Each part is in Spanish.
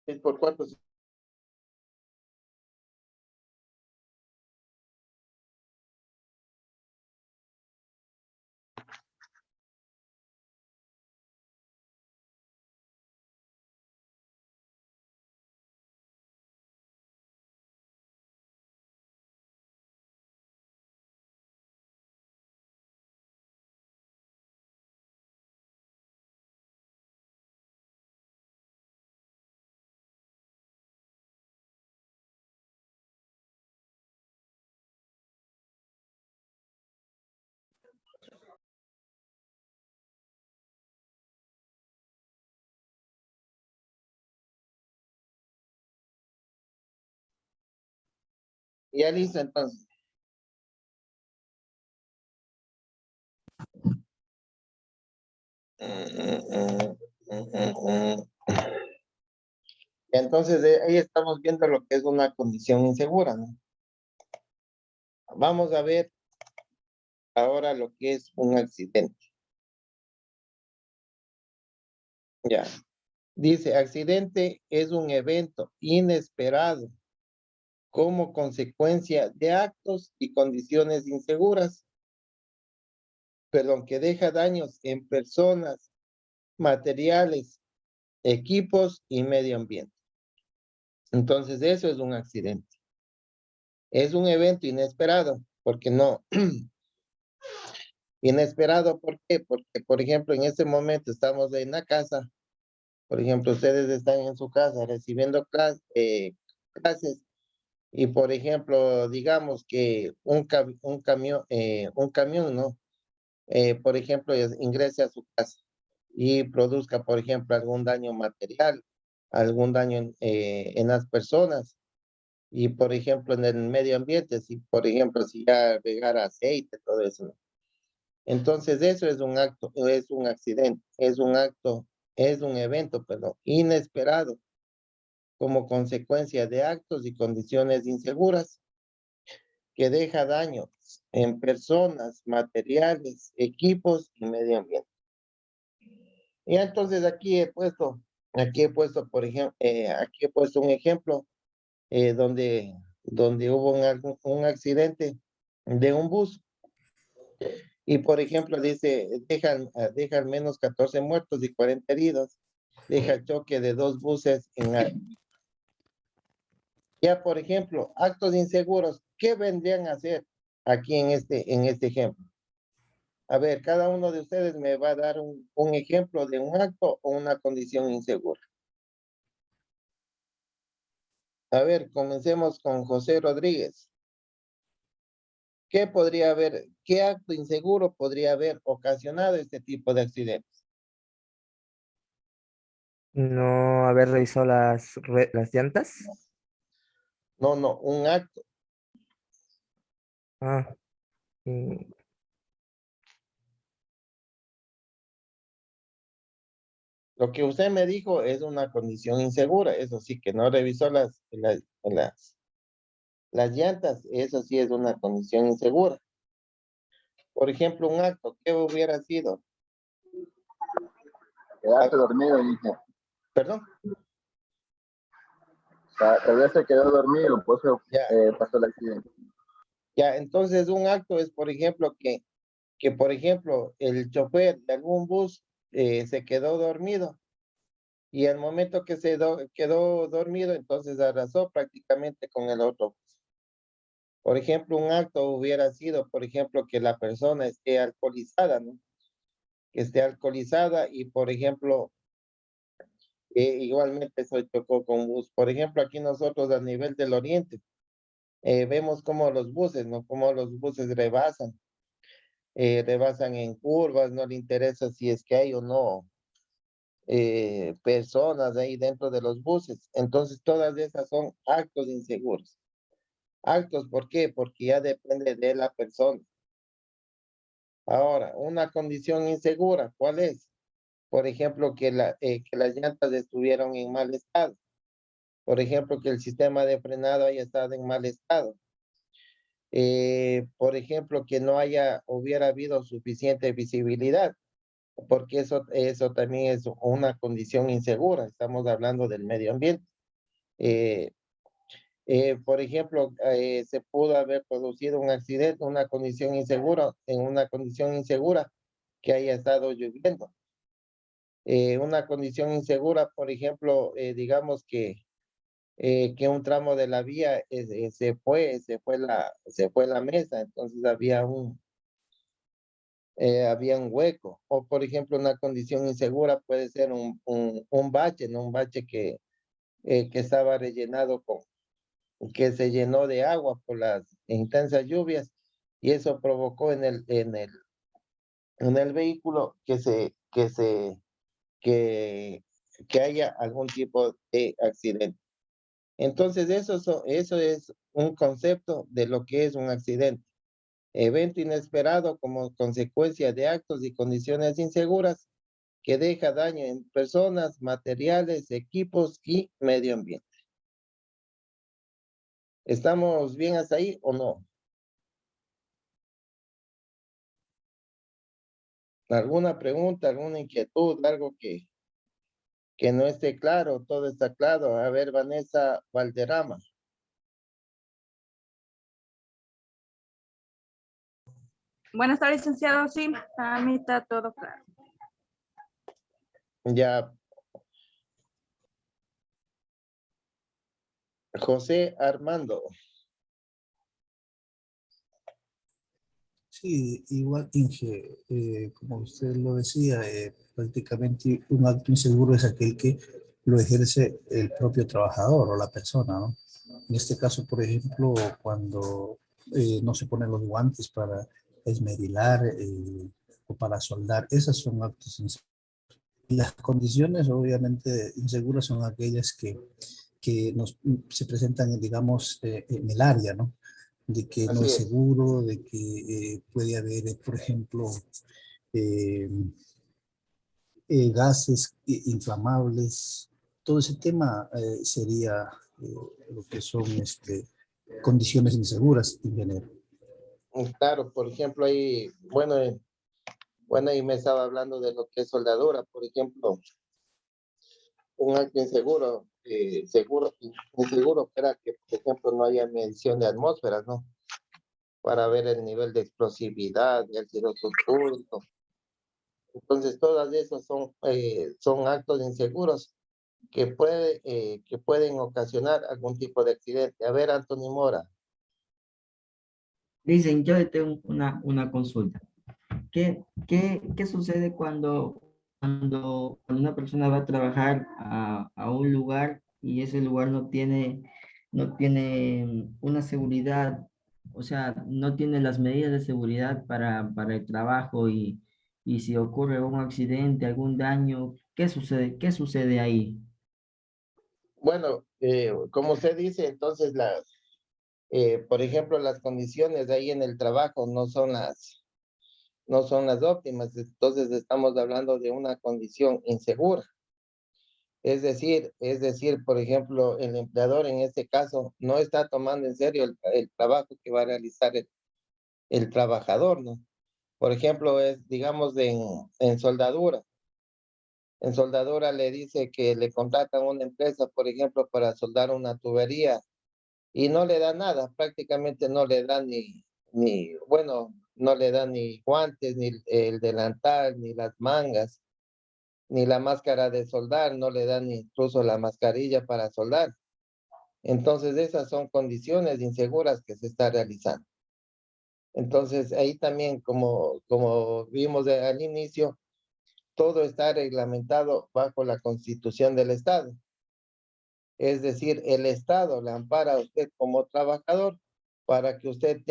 6 por 4. Ya listo, entonces. Entonces, ahí estamos viendo lo que es una condición insegura, ¿no? Vamos a ver ahora lo que es un accidente. Ya. Dice, accidente es un evento inesperado como consecuencia de actos y condiciones inseguras, perdón, que deja daños en personas, materiales, equipos y medio ambiente. Entonces, eso es un accidente. Es un evento inesperado, porque no, inesperado, ¿por qué? Porque, por ejemplo, en este momento estamos en la casa, por ejemplo, ustedes están en su casa recibiendo clases y, por ejemplo, digamos que un camión, ¿no? Por ejemplo, ingrese a su casa y produzca, por ejemplo, algún daño material, algún daño en las personas y, por ejemplo, en el medio ambiente, si, por ejemplo, si ya regara aceite, todo eso, ¿no? Entonces, eso es un acto, es un accidente, es un acto, es un evento, perdón, inesperado como consecuencia de actos y condiciones inseguras que deja daños en personas, materiales, equipos y medio ambiente. Y entonces aquí he puesto, por ejemplo, aquí he puesto un ejemplo donde hubo un accidente de un bus. Y por ejemplo, dice, deja al menos 14 muertos y 40 heridos. Deja el choque de dos buses ya, por ejemplo, actos inseguros, ¿qué vendrían a hacer aquí en este ejemplo? A ver, cada uno de ustedes me va a dar un ejemplo de un acto o una condición insegura. A ver, comencemos con José Rodríguez. ¿Qué acto inseguro podría haber ocasionado este tipo de accidentes? No haber revisado las llantas. No, no, un acto. Ah, mm, Lo que usted me dijo es una condición insegura, eso sí, que no revisó las llantas, eso sí es una condición insegura. Por ejemplo, un acto, ¿qué hubiera sido? Quedarse dormido, dije. Perdón, Tal vez se quedó dormido, pues ya, pasó el accidente. ya, entonces un acto es, por ejemplo, que por ejemplo, el chofer de algún bus se quedó dormido y al momento que quedó dormido, entonces arrasó prácticamente con el otro bus. Por ejemplo, un acto hubiera sido, por ejemplo, que la persona esté alcoholizada, ¿no? Que esté alcoholizada y, por ejemplo, igualmente eso chocó con bus. Por ejemplo, aquí nosotros a nivel del oriente, vemos como los buses, ¿no? Como los buses rebasan en curvas, no le interesa si es que hay o no personas ahí dentro de los buses. Entonces, todas esas son actos inseguros. Actos, ¿por qué? Porque ya depende de la persona. Ahora, una condición insegura, ¿cuál es? Por ejemplo, que las llantas estuvieron en mal estado. Por ejemplo, que el sistema de frenado haya estado en mal estado. Por ejemplo, que no hubiera habido suficiente visibilidad, porque eso también es una condición insegura. Estamos hablando del medio ambiente. Eh, por ejemplo, se pudo haber producido un accidente, una condición insegura, en una condición insegura que haya estado lloviendo. Una condición insegura, por ejemplo, digamos que un tramo de la vía se fue la mesa, entonces había un hueco. O, por ejemplo, una condición insegura puede ser un bache, ¿no? Un bache que estaba rellenado que se llenó de agua por las intensas lluvias y eso provocó en el vehículo que, que haya algún tipo de accidente. Entonces, eso es un concepto de lo que es un accidente. Evento inesperado como consecuencia de actos y condiciones inseguras que deja daño en personas, materiales, equipos y medio ambiente. ¿Estamos bien hasta ahí o no? ¿Alguna pregunta, alguna inquietud, algo que no esté claro? Todo está claro. A ver, Vanessa Valderrama. Buenas tardes, licenciado. Sí, a mí está todo claro. Ya. José Armando. Sí, igual, Inge, como usted lo decía, prácticamente un acto inseguro es aquel que lo ejerce el propio trabajador o la persona, ¿no? En este caso, por ejemplo, cuando no se ponen los guantes para esmerilar o para soldar, esas son actos inseguros. Y las condiciones, obviamente, inseguras son aquellas se presentan, digamos, en el área, ¿no? De que no Así es es. seguro, de que puede haber, por ejemplo, eh, gases inflamables. Todo ese tema sería lo que son condiciones inseguras en general. Claro, por ejemplo, ahí, bueno, ahí me estaba hablando de lo que es soldadura, por ejemplo, un acto inseguro, inseguro era que, por ejemplo, no haya medición de atmósferas, ¿no? Para ver el nivel de explosividad, de ácido sulfúrico. Entonces, todas esas son actos inseguros que pueden ocasionar algún tipo de accidente. A ver, Anthony Mora. Dicen, yo le tengo una consulta. ¿Qué sucede cuando una persona va a trabajar a un lugar y ese lugar no tiene una seguridad, o sea, no tiene las medidas de seguridad para el trabajo y si ocurre un accidente, algún daño, ¿qué sucede? ¿Qué sucede ahí? Bueno, como usted dice, entonces por ejemplo, las condiciones de ahí en el trabajo no son las óptimas, entonces estamos hablando de una condición insegura. Es decir, por ejemplo, el empleador en este caso no está tomando en serio el trabajo que va a realizar el trabajador, ¿no? Por ejemplo, digamos, en soldadura. En soldadura le dice que le contratan a una empresa, por ejemplo, para soldar una tubería y no le da nada, prácticamente no le da bueno, no le da ni guantes, ni el delantal, ni las mangas, ni la máscara de soldar, no le dan ni incluso la mascarilla para soldar. Entonces, esas son condiciones inseguras que se está realizando. Entonces, ahí también, como vimos al inicio, todo está reglamentado bajo la Constitución del Estado. Es decir, el Estado le ampara a usted como trabajador para que usted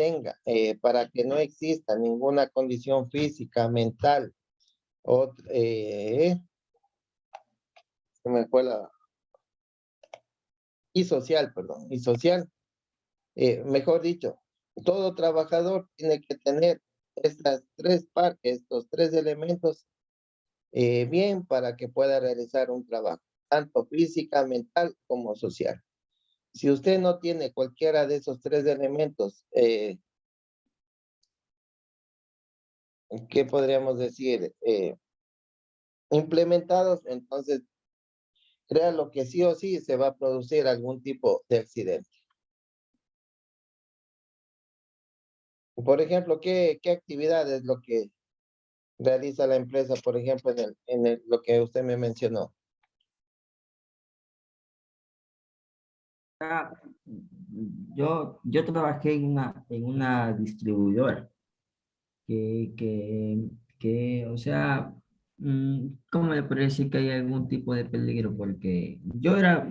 para que no exista ninguna condición física, mental o se me fue y social, perdón, y social. Mejor dicho, todo trabajador tiene que tener estos tres elementos bien para que pueda realizar un trabajo, tanto física, mental como social. Si usted no tiene cualquiera de esos tres elementos, ¿qué podríamos decir? Implementados, entonces créalo que sí o sí se va a producir algún tipo de accidente. Por ejemplo, ¿qué actividad es lo que realiza la empresa, por ejemplo, lo que usted me mencionó? Yo trabajé en una distribuidora que, que, o sea, ¿cómo le puedo decir que hay algún tipo de peligro? Porque yo era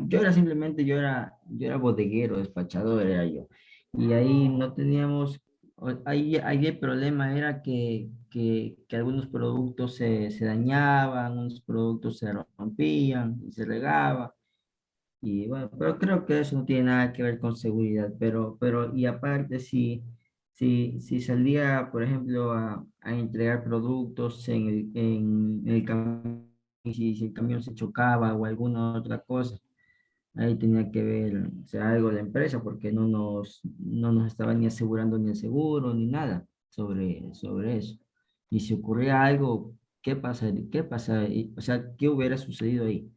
bodeguero, despachador era yo. Y ahí no teníamos, ahí el problema era que algunos productos se dañaban, unos productos se rompían y se regaban. Y bueno, pero creo que eso no tiene nada que ver con seguridad, y aparte, si salía, por ejemplo, a entregar productos en el camión, y si el camión se chocaba o alguna otra cosa, ahí tenía que ver, o sea, algo la empresa, porque no nos estaba ni asegurando ni el seguro ni nada sobre eso. Y si ocurría algo, ¿qué pasa? ¿Qué pasa? O sea, ¿qué hubiera sucedido ahí?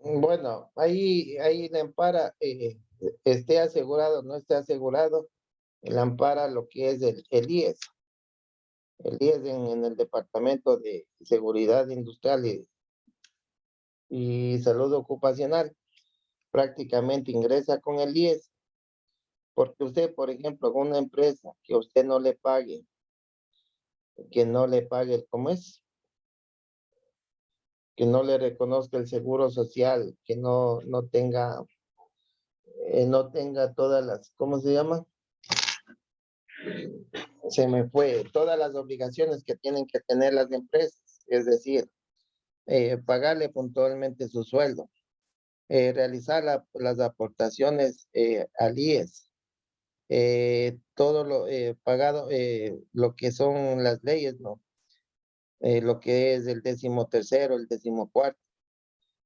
Bueno, ahí le ampara, esté asegurado o no esté asegurado, le ampara lo que es el IES. El IES en el Departamento de Seguridad Industrial y Salud Ocupacional. Prácticamente ingresa con el IES, porque usted, por ejemplo, con una empresa que usted no le pague, ¿cómo es? Que no le reconozca el seguro social, que no tenga todas las, ¿cómo se llama? Se me fue, todas las obligaciones que tienen que tener las empresas, es decir, pagarle puntualmente su sueldo, realizar las aportaciones al IES, todo lo pagado, lo que son las leyes, ¿no? Lo que es el 13º, el 14º.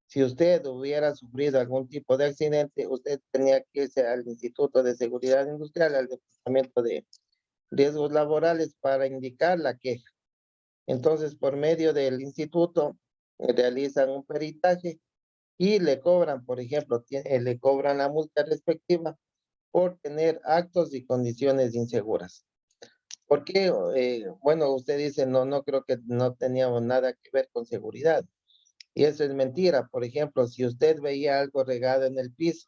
Si usted hubiera sufrido algún tipo de accidente, usted tenía que irse al Instituto de Seguridad Industrial, al Departamento de Riesgos Laborales para indicar la queja. Entonces, por medio del instituto, realizan un peritaje y le cobran, por ejemplo, le cobran la multa respectiva por tener actos y condiciones inseguras. ¿Por qué? Bueno, usted dice, no creo que no teníamos nada que ver con seguridad. Y eso es mentira. Por ejemplo, si usted veía algo regado en el piso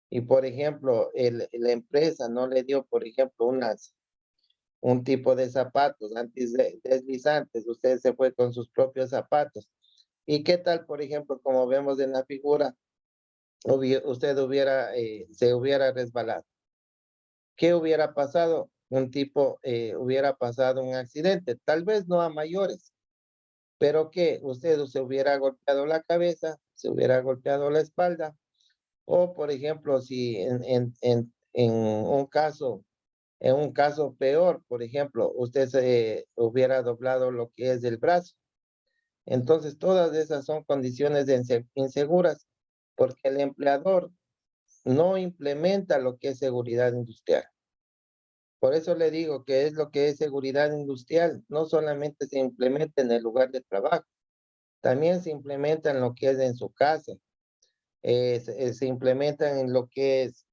y, por ejemplo, la empresa no le dio, por ejemplo, un tipo de zapatos antideslizantes, usted se fue con sus propios zapatos. ¿Y qué tal, por ejemplo, como vemos en la figura, usted se hubiera resbalado? ¿Qué hubiera pasado? Hubiera pasado un accidente, tal vez no a mayores, pero que usted se hubiera golpeado la cabeza, se hubiera golpeado la espalda, o por ejemplo, si en un caso peor, por ejemplo, usted se hubiera doblado lo que es el brazo. Entonces, todas esas son condiciones inseguras, porque el empleador no implementa lo que es seguridad industrial. Por eso le digo que es lo que es seguridad industrial. No solamente se implementa en el lugar de trabajo, también se implementa en lo que es en su casa. Se implementa en lo que es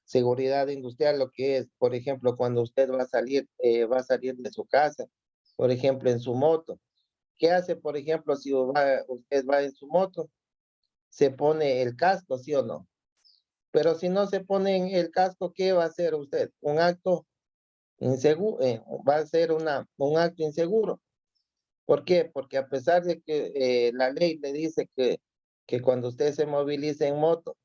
seguridad industrial, lo que es, por ejemplo, cuando usted va a salir de su casa, por ejemplo, en su moto. ¿Qué hace, por ejemplo, si usted va en su moto? Se pone el casco, ¿sí o no? Pero si no se pone el casco, ¿qué va a hacer usted? Un acto inseguro, va a ser un acto inseguro. ¿Por qué? Porque a pesar de que la ley le dice que cuando usted se movilice en moto,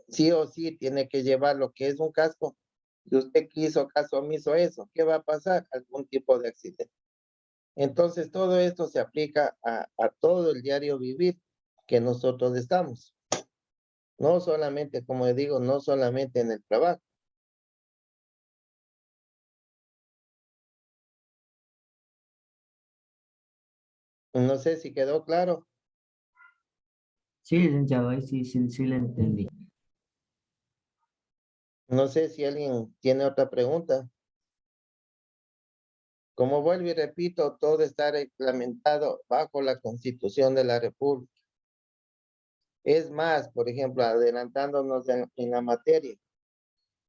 sí o sí tiene que llevar lo que es un casco, y usted quiso caso omiso eso, ¿qué va a pasar? Algún tipo de accidente. Entonces, todo esto se aplica a todo el diario vivir que nosotros estamos. No solamente, como digo, no solamente en el trabajo. No sé si quedó claro. Sí, licenciado, ahí sí le entendí. No sé si alguien tiene otra pregunta. Como vuelvo y repito, todo está reglamentado bajo la Constitución de la República. Es más, por ejemplo, adelantándonos en la materia,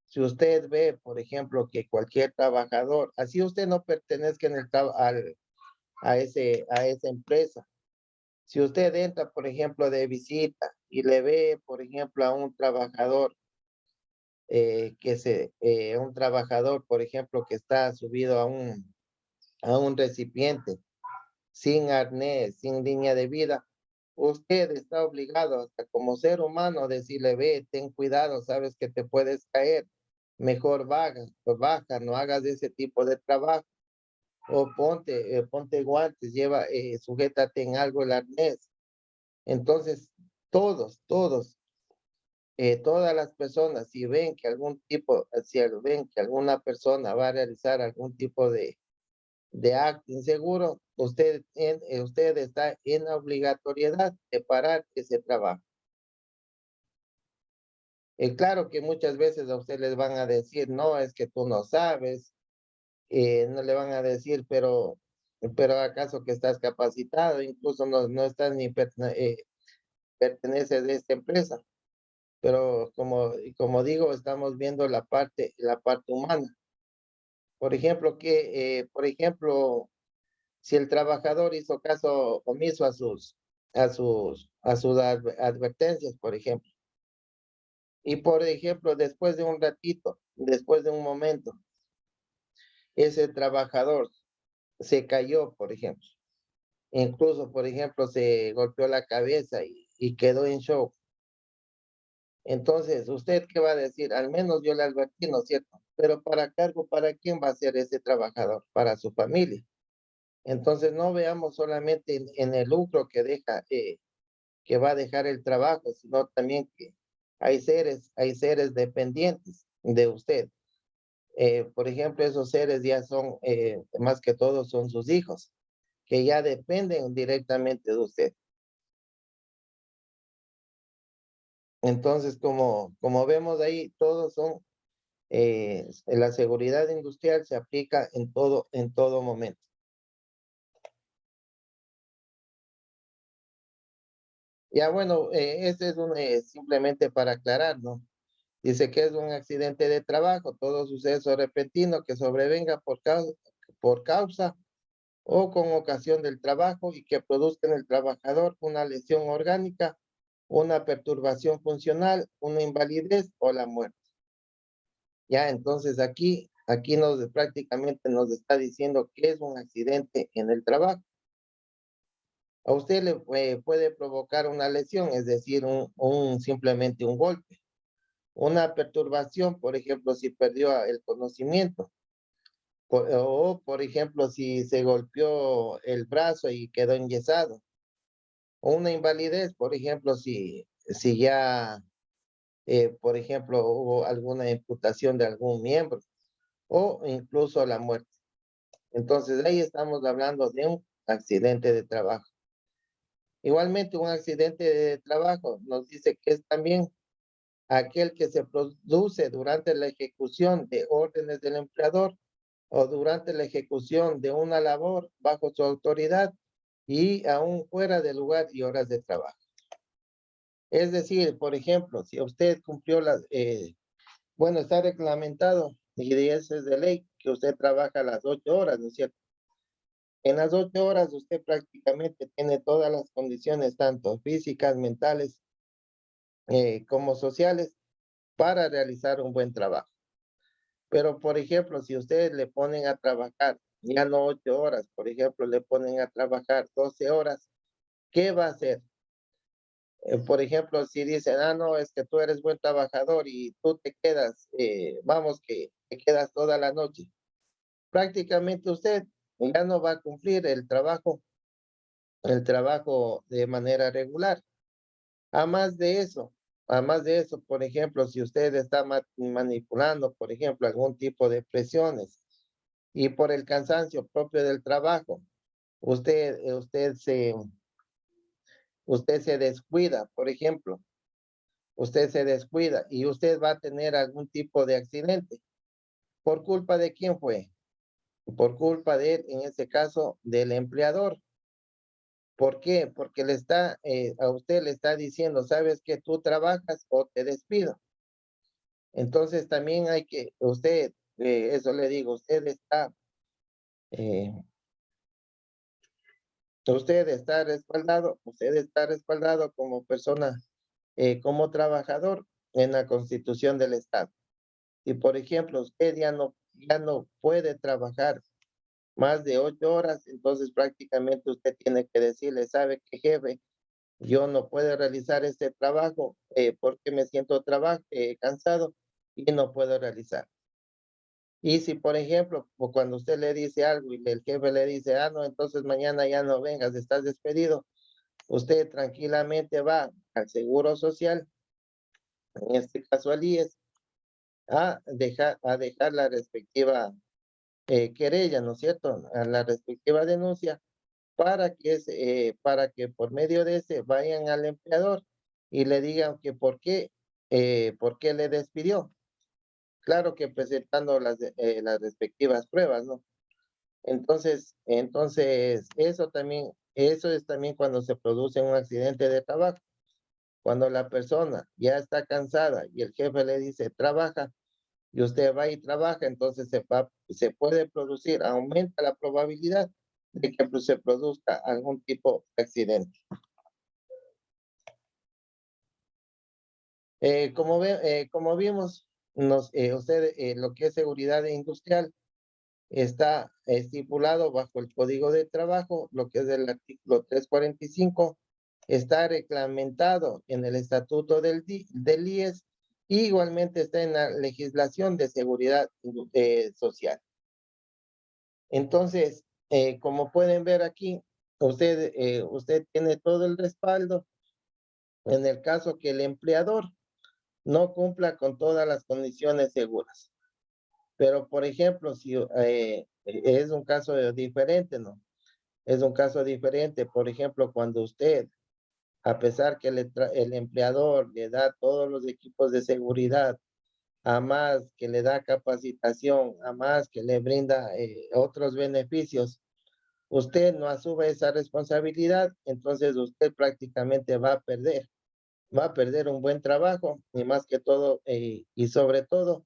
si usted ve, por ejemplo, que cualquier trabajador, así usted no pertenezca a esa empresa. Si usted entra, por ejemplo, de visita y le ve, por ejemplo, a un trabajador, un trabajador, por ejemplo, que está subido a un recipiente, sin arnés, sin línea de vida, usted está obligado, hasta como ser humano, a decirle, ve, ten cuidado, sabes que te puedes caer, mejor baja, no hagas ese tipo de trabajo, o ponte guantes, sujétate en algo el arnés. Entonces, todas las personas, si ven que ven que alguna persona va a realizar algún tipo de acto inseguro, usted está en la obligatoriedad de parar ese trabajo. Claro que muchas veces a usted les van a decir, no, es que tú no sabes, no le van a decir, pero acaso que estás capacitado, incluso no estás ni perteneces de esta empresa. Pero como digo, estamos viendo la parte humana. Por ejemplo, si el trabajador hizo caso omiso a sus advertencias, por ejemplo, y por ejemplo, después de un ratito, después de un momento, ese trabajador se cayó, por ejemplo, incluso, por ejemplo, se golpeó la cabeza y quedó en shock. Entonces, ¿usted qué va a decir? Al menos yo le advertí, ¿no es cierto? Pero ¿para quién va a ser ese trabajador? Para su familia. Entonces, no veamos solamente en el lucro que va a dejar el trabajo, sino también que hay seres dependientes de usted. Por ejemplo, esos seres ya son, más que todo, son sus hijos, que ya dependen directamente de usted. Entonces, como vemos ahí, todos son, la seguridad industrial se aplica en todo momento. Ya bueno, este es simplemente para aclarar, ¿no? Dice que es un accidente de trabajo, todo suceso repentino que sobrevenga por causa o con ocasión del trabajo y que produzca en el trabajador una lesión orgánica, una perturbación funcional, una invalidez o la muerte. Ya, entonces aquí prácticamente nos está diciendo que es un accidente en el trabajo. A usted le puede provocar una lesión, es decir, simplemente un golpe. Una perturbación, por ejemplo, si perdió el conocimiento. O, por ejemplo, si se golpeó el brazo y quedó enyesado. O una invalidez, por ejemplo, si ya, por ejemplo, hubo alguna imputación de algún miembro. O incluso la muerte. Entonces, ahí estamos hablando de un accidente de trabajo. Igualmente, un accidente de trabajo nos dice que es también aquel que se produce durante la ejecución de órdenes del empleador o durante la ejecución de una labor bajo su autoridad y aún fuera del lugar y horas de trabajo. Es decir, por ejemplo, si usted cumplió está reglamentado y eso es de ley que usted trabaja las 8 horas, ¿no es cierto? En las 8 horas usted prácticamente tiene todas las condiciones, tanto físicas, mentales, como sociales, para realizar un buen trabajo. Pero, por ejemplo, si ustedes le ponen a trabajar, ya no 8 horas, por ejemplo, le ponen a trabajar 12 horas, ¿qué va a hacer? Por ejemplo, si dicen, no, es que tú eres buen trabajador y tú te quedas, vamos que te quedas toda la noche. Prácticamente usted ya no va a cumplir el trabajo de manera regular. Además de eso, por ejemplo, si usted está manipulando, por ejemplo, algún tipo de presiones y por el cansancio propio del trabajo, usted se descuida, por ejemplo, usted se descuida y usted va a tener algún tipo de accidente. ¿Por culpa de quién fue? por culpa de él, en este caso, del empleador. ¿Por qué? Porque a usted le está diciendo, sabes que tú trabajas o te despido. Entonces también hay que, eso le digo, eh, usted está respaldado como persona, como trabajador en la Constitución del Estado. Y por ejemplo, usted ya no puede trabajar más de 8 horas, entonces prácticamente usted tiene que decirle, ¿sabe qué, jefe? Yo no puedo realizar este trabajo porque me siento cansado y no puedo realizar. Y si, por ejemplo, o cuando usted le dice algo y el jefe le dice, no, entonces mañana ya no vengas, estás despedido, usted tranquilamente va al Seguro Social, en este caso al IES, a dejar la respectiva querella, ¿no es cierto? A la respectiva denuncia para que por medio de ese vayan al empleador y le digan que por qué le despidió. Claro que presentando las respectivas pruebas, ¿no? Entonces, eso es también cuando se produce un accidente de trabajo. Cuando la persona ya está cansada y el jefe le dice, trabaja, y usted va y trabaja, entonces se puede producir, aumenta la probabilidad de que pues, se produzca algún tipo de accidente. Como vimos, lo que es seguridad industrial está estipulado bajo el Código de Trabajo, lo que es el artículo 345, está reglamentado en el Estatuto del IES y igualmente está en la legislación de seguridad social. Entonces, como pueden ver aquí, usted tiene todo el respaldo en el caso que el empleador no cumpla con todas las condiciones seguras. Pero, por ejemplo, si es un caso diferente, ¿no? Es un caso diferente, por ejemplo, cuando usted, a pesar que el empleador le da todos los equipos de seguridad, a más que le da capacitación, a más que le brinda otros beneficios, usted no asume esa responsabilidad, entonces usted prácticamente va a perder un buen trabajo y más que todo, y sobre todo,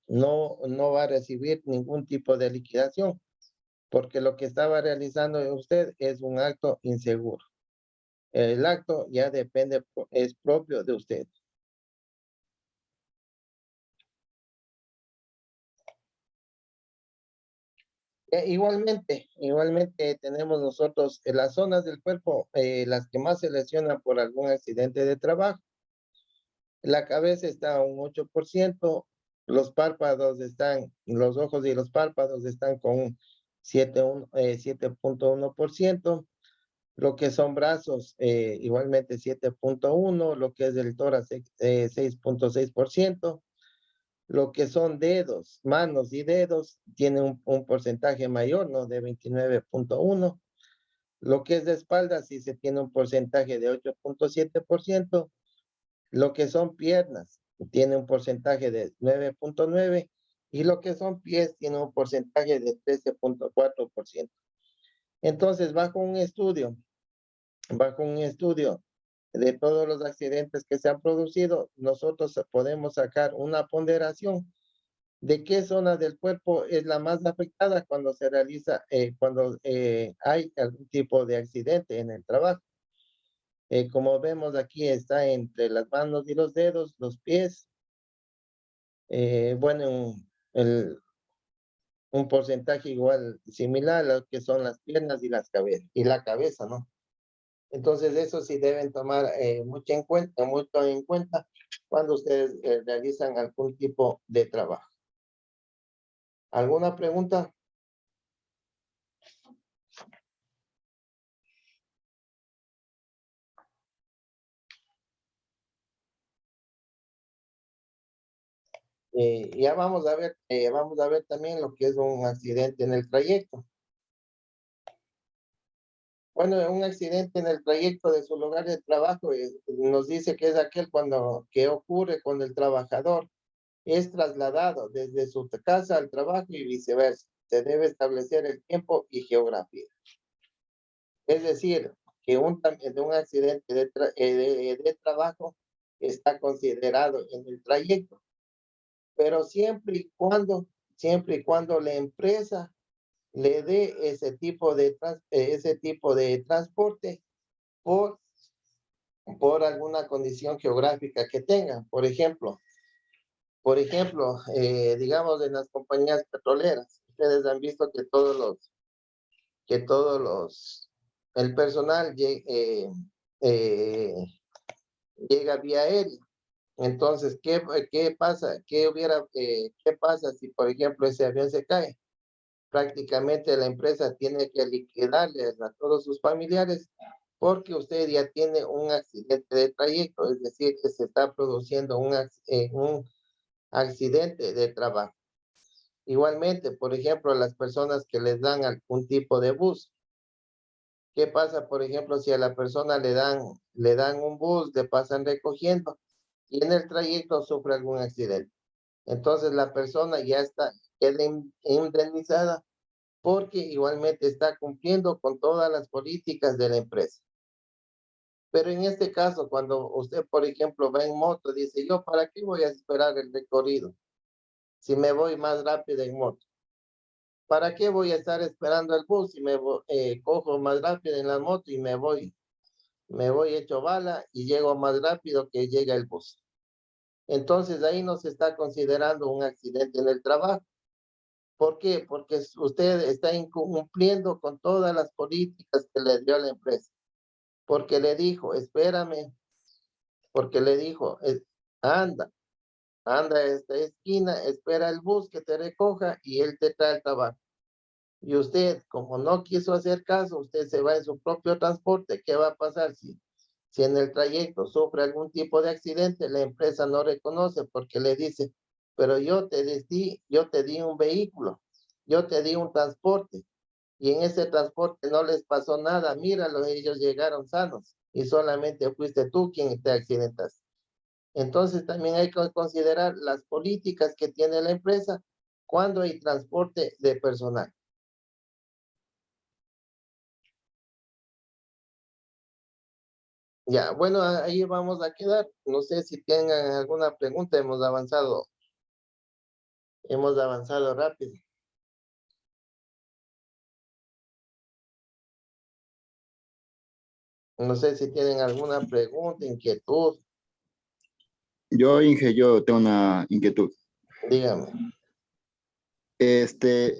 no va a recibir ningún tipo de liquidación, porque lo que estaba realizando usted es un acto inseguro. El acto ya es propio de usted. Igualmente tenemos nosotros las zonas del cuerpo, las que más se lesionan por algún accidente de trabajo. La cabeza está a un 8%, los ojos y los párpados están con un 7.1%, lo que son brazos igualmente 7.1%, lo que es el tórax 6.6%, lo que son dedos, manos y dedos, tiene un porcentaje mayor, ¿no? De 29.1%. Lo que es de espalda, sí se tiene un porcentaje de 8.7%. Lo que son piernas, tiene un porcentaje de 9.9%. Y lo que son pies, tiene un porcentaje de 13.4%. Entonces, bajo un estudio de todos los accidentes que se han producido, nosotros podemos sacar una ponderación de qué zona del cuerpo es la más afectada cuando hay algún tipo de accidente en el trabajo. Como vemos aquí está entre las manos y los dedos, los pies, un porcentaje igual similar a lo que son las piernas y la cabeza, ¿no? Entonces, eso sí deben tomar mucho en cuenta cuando ustedes realizan algún tipo de trabajo. ¿Alguna pregunta? Ya vamos a ver también lo que es un accidente en el trayecto. Bueno, un accidente en el trayecto de su lugar de trabajo nos dice que es aquel que ocurre cuando el trabajador es trasladado desde su casa al trabajo y viceversa. se debe establecer el tiempo y geografía. Es decir, que de un accidente de trabajo está considerado en el trayecto, pero siempre y cuando la empresa le dé ese tipo de transporte por alguna condición geográfica que tengan. Por ejemplo, digamos en las compañías petroleras, ustedes han visto que el personal llega vía aérea. Entonces, ¿qué pasa? ¿Qué pasa si, por ejemplo, ese avión se cae? Prácticamente la empresa tiene que liquidarles a todos sus familiares porque usted ya tiene un accidente de trayecto, es decir, que se está produciendo un accidente de trabajo. Igualmente, por ejemplo, a las personas que les dan algún tipo de bus. ¿Qué pasa, por ejemplo, si a la persona le dan un bus, le pasan recogiendo y en el trayecto sufre algún accidente? Entonces la persona queda indemnizada porque igualmente está cumpliendo con todas las políticas de la empresa. Pero en este caso, cuando usted, por ejemplo, va en moto, dice, yo, ¿para qué voy a esperar el recorrido si me voy más rápido en moto? ¿Para qué voy a estar esperando el bus si cojo más rápido en la moto y me voy hecho bala y llego más rápido que llega el bus? Entonces ahí no se está considerando un accidente en el trabajo. ¿Por qué? Porque usted está incumpliendo con todas las políticas que le dio la empresa. Porque le dijo, espérame, porque le dijo, anda a esta esquina, espera el bus que te recoja y él te trae el trabajo. Y usted, como no quiso hacer caso, usted se va en su propio transporte. ¿Qué va a pasar si en el trayecto sufre algún tipo de accidente? La empresa no reconoce porque le dice, pero yo te di un vehículo, yo te di un transporte y en ese transporte no les pasó nada. Míralo, ellos llegaron sanos y solamente fuiste tú quien te accidentaste. Entonces también hay que considerar las políticas que tiene la empresa cuando hay transporte de personal. Ya, bueno, ahí vamos a quedar. No sé si tengan alguna pregunta, hemos avanzado rápido. No sé si tienen alguna pregunta, inquietud, Yo tengo una inquietud. dígame.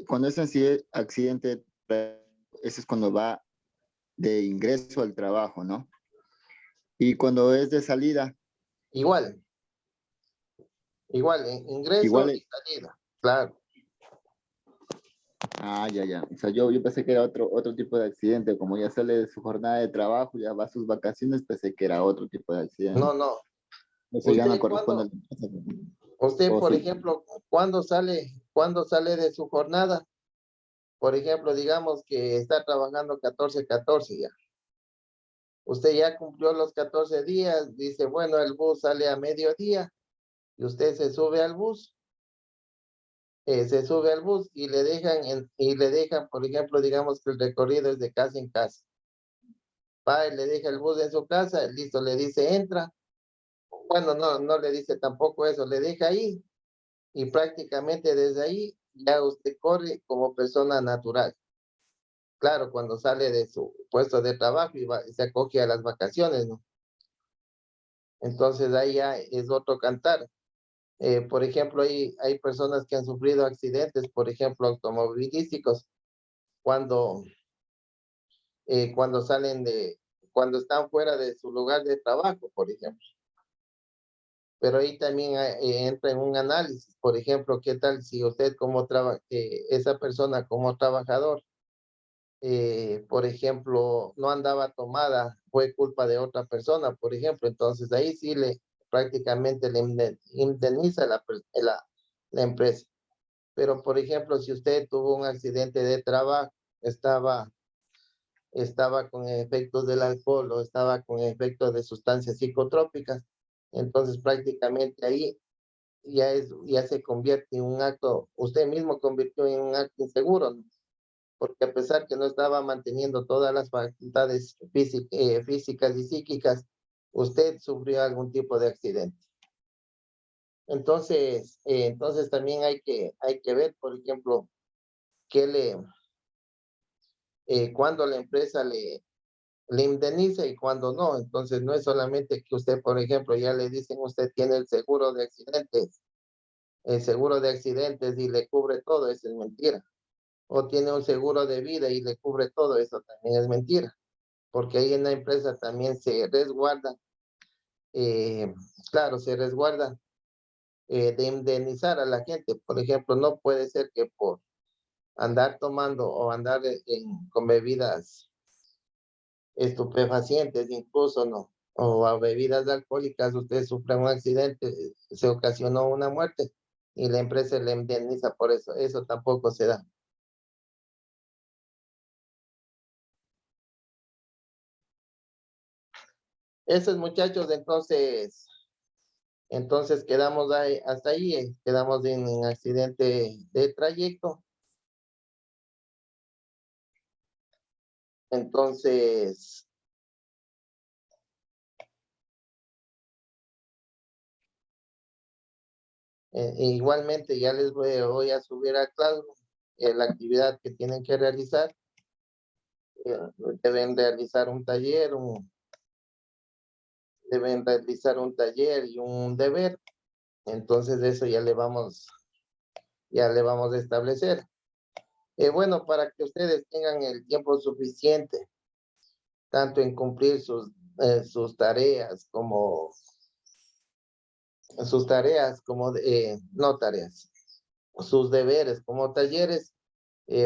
Cuando es accidente, ese es cuando va de ingreso al trabajo, ¿no? Y cuando es de salida, Igual, ingreso igual y salida, claro. ya. O sea, yo pensé que era otro tipo de accidente, como ya sale de su jornada de trabajo, ya va a sus vacaciones, pensé que era otro tipo de accidente. No. Eso ya no Usted corresponde. Usted, ¿O por sí? ejemplo, cuando sale de su jornada, por ejemplo, digamos que está trabajando 14 ya. Usted ya cumplió los 14 días, dice, bueno, el bus sale a mediodía y usted se sube al bus y le dejan, por ejemplo, digamos que el recorrido es de casa en casa. Va y le deja el bus en su casa, listo, le dice, entra. Bueno, no le dice tampoco eso, le deja ahí y prácticamente desde ahí ya usted corre como persona natural. Claro, cuando sale de su puesto de trabajo y se acoge a las vacaciones, ¿no? Entonces ahí ya es otro cantar. Por ejemplo, hay personas que han sufrido accidentes, por ejemplo, automovilísticos, cuando, cuando están fuera de su lugar de trabajo, por ejemplo. Pero ahí también entra en un análisis, por ejemplo, ¿qué tal si usted esa persona como trabajador, por ejemplo, no andaba tomada, fue culpa de otra persona, por ejemplo? Entonces ahí sí prácticamente le indemniza la empresa. Pero, por ejemplo, si usted tuvo un accidente de trabajo, estaba con efectos del alcohol o estaba con efectos de sustancias psicotrópicas, entonces prácticamente ahí ya se convierte en un acto, usted mismo convirtió en un acto inseguro, ¿no? Porque a pesar que no estaba manteniendo todas las facultades físicas y psíquicas, usted sufrió algún tipo de accidente. Entonces también hay que ver, por ejemplo, cuando la empresa le indemniza y cuando no. Entonces no es solamente que usted, por ejemplo, ya le dicen usted tiene el seguro de accidentes y le cubre todo, eso es mentira. O tiene un seguro de vida y le cubre todo, eso también es mentira. Porque ahí en la empresa también se resguarda, claro, se resguarda de indemnizar a la gente. Por ejemplo, no puede ser que por andar tomando o andar con bebidas estupefacientes, incluso no, o a bebidas alcohólicas, usted sufre un accidente, se ocasionó una muerte y la empresa le indemniza por eso. Eso tampoco se da. Esos muchachos, entonces quedamos ahí, hasta ahí, quedamos en accidente de trayecto. Entonces, igualmente ya les voy a subir a Classroom la actividad que tienen que realizar. Eh, deben realizar un taller, deben realizar un taller y un deber. Entonces eso ya le vamos a establecer. Bueno, para que ustedes tengan el tiempo suficiente, tanto en cumplir sus tareas no tareas, sus deberes como talleres,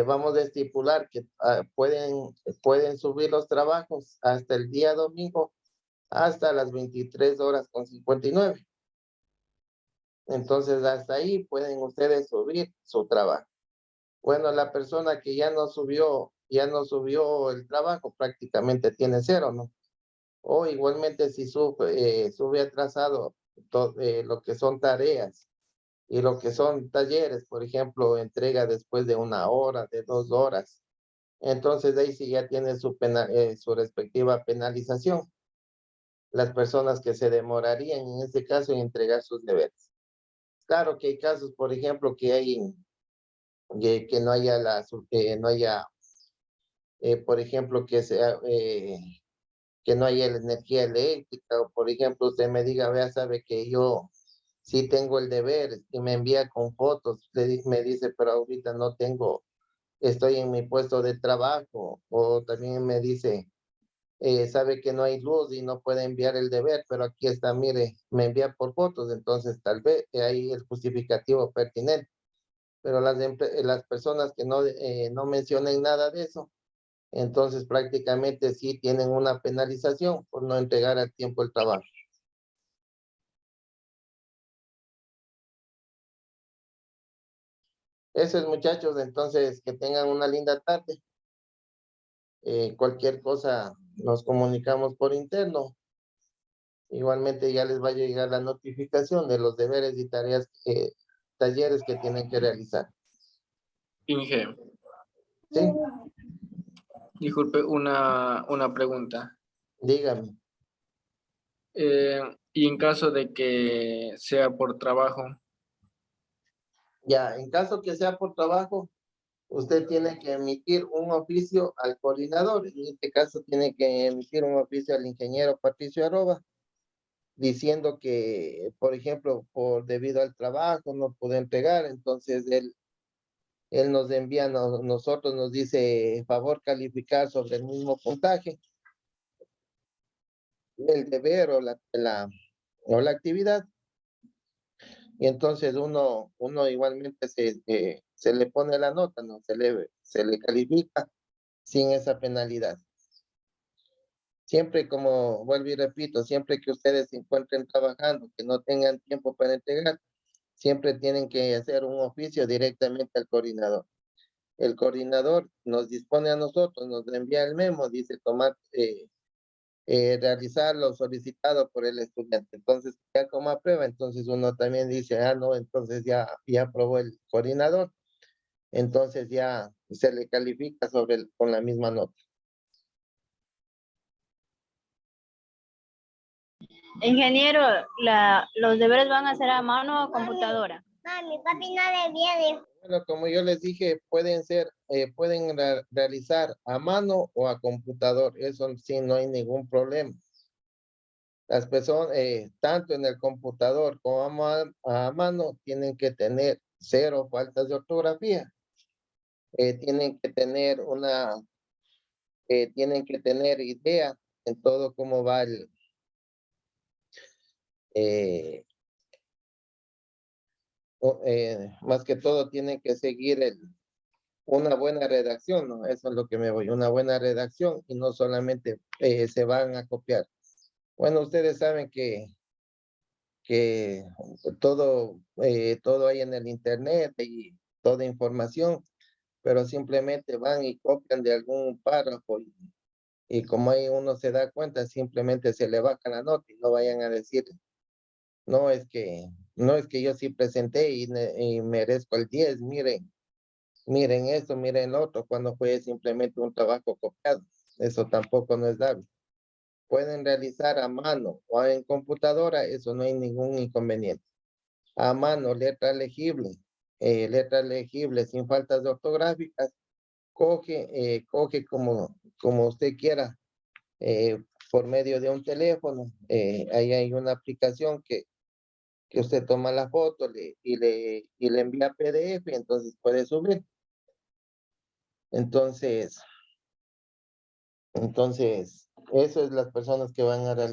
vamos a estipular que pueden subir los trabajos hasta el día domingo, hasta las 23:59. Entonces, hasta ahí pueden ustedes subir su trabajo. Bueno, la persona que ya no subió el trabajo, prácticamente tiene 0, ¿no? O igualmente si sube atrasado lo que son tareas y lo que son talleres, por ejemplo, entrega después de 1 hora, de 2 horas. Entonces ahí sí ya tiene su respectiva penalización. Las personas que se demorarían en este caso en entregar sus deberes. Claro que hay casos, por ejemplo, que no haya por ejemplo, que no haya la energía eléctrica, o por ejemplo, usted me diga, vea, sabe que yo sí tengo el deber y me envía con fotos, me dice, pero ahorita no tengo, estoy en mi puesto de trabajo, o también me dice, sabe que no hay luz y no puede enviar el deber, pero aquí está, mire, me envía por fotos, entonces tal vez ahí el justificativo pertinente. Pero las personas que no mencionen nada de eso, entonces prácticamente sí tienen una penalización por no entregar a tiempo el trabajo. Eso es, muchachos, entonces que tengan una linda tarde. Cualquier cosa nos comunicamos por interno. Igualmente ya les va a llegar la notificación de los deberes y tareas, talleres que tienen que realizar. Inge, ¿Sí? disculpe una pregunta. Dígame. Y en caso de que sea por trabajo, Ya, en caso que sea por trabajo, usted tiene que emitir un oficio al coordinador. En este caso tiene que emitir un oficio al ingeniero Patricio Arroba, diciendo que, por ejemplo, debido al trabajo no puede entregar, entonces él nos envía, nosotros nos dice, favor calificar sobre el mismo puntaje, el deber o la actividad. Y entonces uno igualmente se le pone la nota, ¿no? Se le califica sin esa penalidad. Siempre, como vuelvo y repito, siempre que ustedes se encuentren trabajando, que no tengan tiempo para entregar, siempre tienen que hacer un oficio directamente al coordinador. El coordinador nos dispone a nosotros, nos envía el memo, dice tomar realizar lo solicitado por el estudiante. Entonces, ya como aprueba, entonces uno también dice, ah, no, entonces ya aprobó el coordinador. Entonces ya se le califica con la misma nota. Ingeniero, ¿los deberes van a ser a mano o a computadora? Mami, papi no le viene. Bueno, como yo les dije, pueden realizar a mano o a computador. Eso sí, no hay ningún problema. Las personas, tanto en el computador como a mano, tienen que tener 0 faltas de ortografía. Tienen que tener idea en todo cómo va más que todo tienen que seguir una buena redacción, ¿no? Eso es lo que me voy, una buena redacción y no solamente se van a copiar. Bueno, ustedes saben que todo hay en el internet y toda información, pero simplemente van y copian de algún párrafo y como ahí uno se da cuenta, simplemente se le baja la nota y no vayan a decir, no es que yo sí presenté y merezco el 10, miren esto, miren lo otro, cuando fue simplemente un trabajo copiado. Eso tampoco no es dable. Pueden realizar a mano o en computadora, eso no hay ningún inconveniente. A mano, letra legible sin faltas de ortográficas, coge como usted quiera, por medio de un teléfono. Ahí hay una aplicación que usted toma la foto y le envía PDF, entonces puede subir. Entonces, eso es las personas que van a realizar